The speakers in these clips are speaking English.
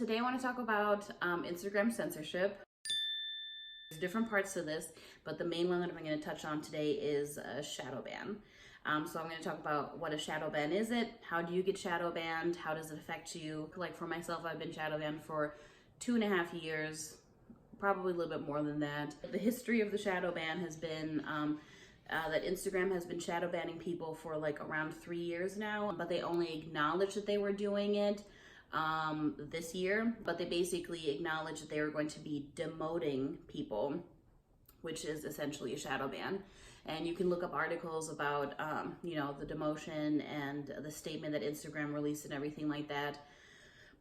Today I want to talk about Instagram censorship. There's different parts to this, but the main one that I'm going to touch on today is shadow ban. So I'm going to talk about what a shadow ban is, how do you get shadow banned, how does it affect you. Like for myself, I've been shadow banned for 2.5 years, probably a little bit more than that. The history of the shadow ban has been that Instagram has been shadow banning people for like around 3 years now, but they only acknowledged that they were doing it this year, but they basically acknowledged that they were going to be demoting people, which is essentially a shadow ban. And you can look up articles about, the demotion and the statement that Instagram released and everything like that.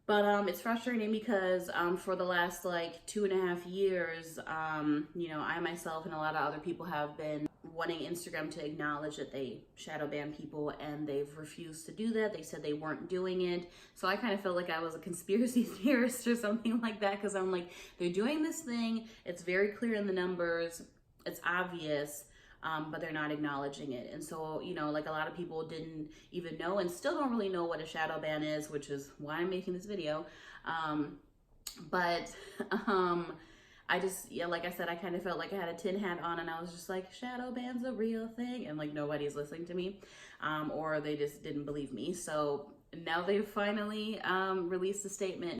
But it's frustrating because for the last like 2.5 years, I myself and a lot of other people have been wanting Instagram to acknowledge that they shadow ban people, and they've refused to do that. They said they weren't doing it. So I kind of felt like I was a conspiracy theorist or something like that, because I'm like, they're doing this thing. It's very clear in the numbers. It's obvious. But they're not acknowledging it. And so, like a lot of people didn't even know and still don't really know what a shadow ban is, which is why I'm making this video. I just, like I said, I kind of felt like I had a tin hat on, and I was just like, shadow ban's a real thing. And like nobody's listening to me, or they just didn't believe me. So now they've finally released a statement.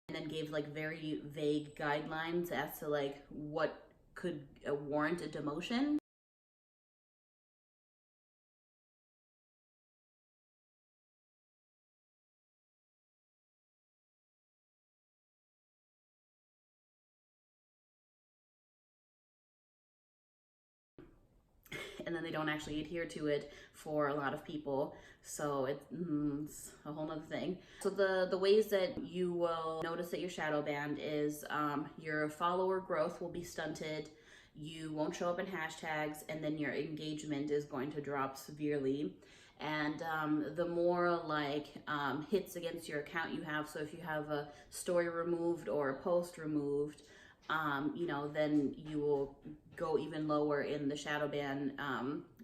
And then gave like very vague guidelines as to like what could warrant a demotion. And then they don't actually adhere to it for a lot of people. So it's a whole nother thing. So the ways that you will notice that you're shadow banned is your follower growth will be stunted, you won't show up in hashtags, and then your engagement is going to drop severely. And the more like hits against your account you have, so if you have a story removed or a post removed, then you will go even lower in the shadow ban,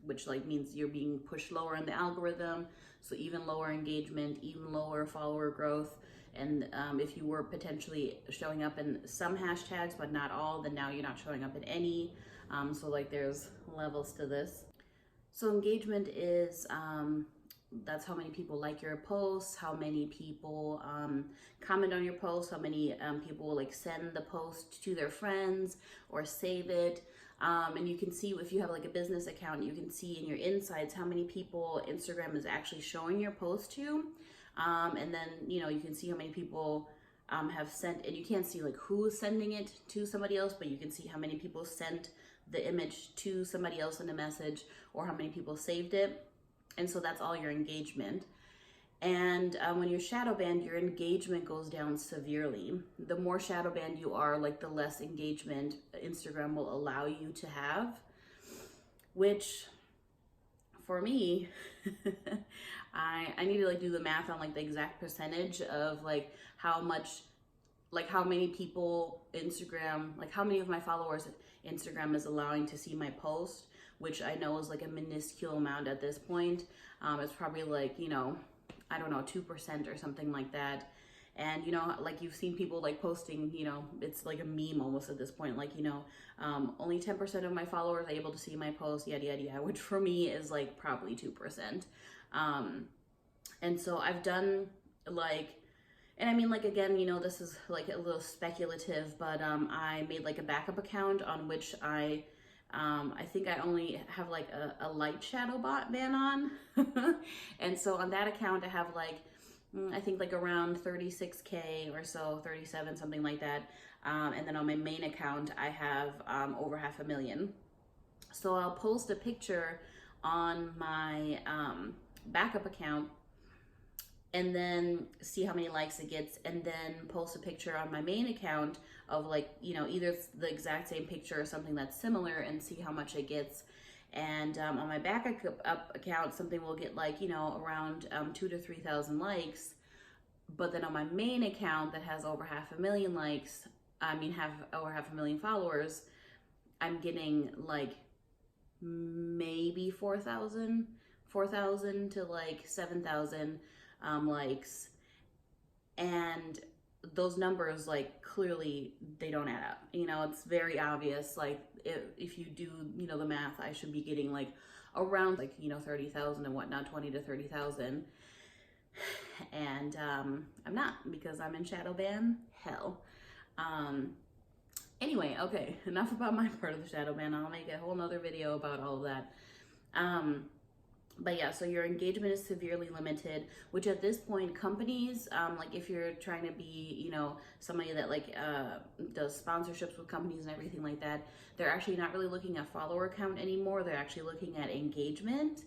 which like means you're being pushed lower in the algorithm. So even lower engagement, even lower follower growth. And if you were potentially showing up in some hashtags, but not all, then now you're not showing up in any. So like there's levels to this. So engagement is, that's how many people like your posts, how many people comment on your post, how many people will like send the post to their friends or save it. And you can see if you have like a business account, you can see in your insights how many people Instagram is actually showing your post to. And then, you can see how many people have sent, and you can't see like who's sending it to somebody else, but you can see how many people sent the image to somebody else in a message, or how many people saved it. And so that's all your engagement. And when you're shadow banned, your engagement goes down severely. The more shadow banned you are, like the less engagement Instagram will allow you to have, which for me, I need to like do the math on like the exact percentage of like how much, like how many people Instagram, like how many of my followers Instagram is allowing to see my post, which I know is like a minuscule amount at this point. It's probably like, I don't know, 2% or something like that. And, like you've seen people like posting, it's like a meme almost at this point, like, only 10% of my followers are able to see my post, yada, yada, yada, which for me is like probably 2%. And so I've done like, and I mean, like, again, this is like a little speculative, but I made like a backup account on which I think I only have like a light shadow ban on. And so on that account, I have like, I think like around 36K or so, 37, something like that. And then on my main account, I have over 500,000. So I'll post a picture on my backup account and then see how many likes it gets, and then post a picture on my main account of like, either it's the exact same picture or something that's similar, and see how much it gets. And on my backup account, something will get like, around 2,000 to 3,000 likes. But then on my main account that has over 500,000 likes, half a million followers, I'm getting like maybe 4,000 to like 7,000 likes, and those numbers, like, clearly they don't add up. You know, it's very obvious. Like, if you do, you know, the math, I should be getting like around like, you know, 30,000 and whatnot, 20 to 30,000. And I'm not, because I'm in shadow ban hell. Anyway, okay, enough about my part of the shadow ban. I'll make a whole nother video about all of that. But yeah, so your engagement is severely limited, which at this point, companies, like if you're trying to be, you know, somebody that like does sponsorships with companies and everything like that, they're actually not really looking at follower count anymore. They're actually looking at engagement.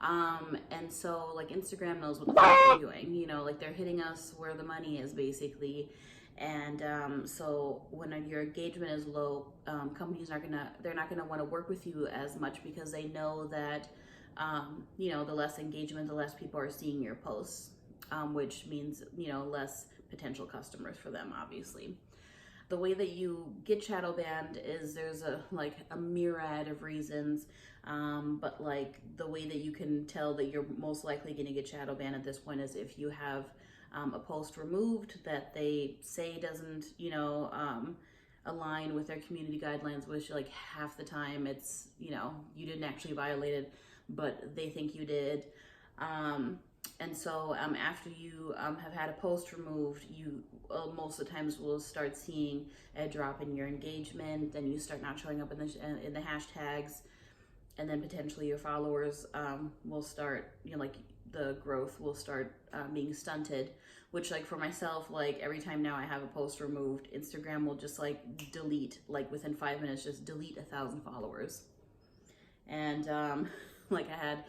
And so like Instagram knows what the fuck they're doing, you know, like they're hitting us where the money is basically. And so when your engagement is low, companies they're not gonna want to work with you as much, because they know that you know, the less engagement, the less people are seeing your posts, which means, you know, less potential customers for them, obviously. The way that you get shadow banned is there's a myriad of reasons, but like the way that you can tell that you're most likely going to get shadow banned at this point is if you have a post removed that they say doesn't, you know, align with their community guidelines, which like half the time it's, you know, you didn't actually violate it, but they think you did. And so after you have had a post removed, you most of the times will start seeing a drop in your engagement, then you start not showing up in the hashtags, and then potentially your followers will start, you know, like the growth will start being stunted, which like for myself, like every time now I have a post removed, Instagram will just like delete, like within 5 minutes, just delete 1,000 followers. And like I had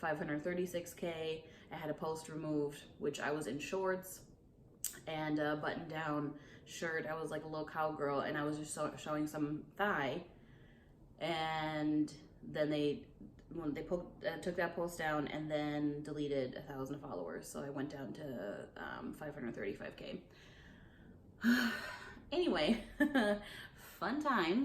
536K, I had a post removed, which I was in shorts and a button down shirt. I was like a little cowgirl, and I was just showing some thigh, and then they took that post down and then deleted 1,000 followers, so I went down to 535K. Anyway, fun time.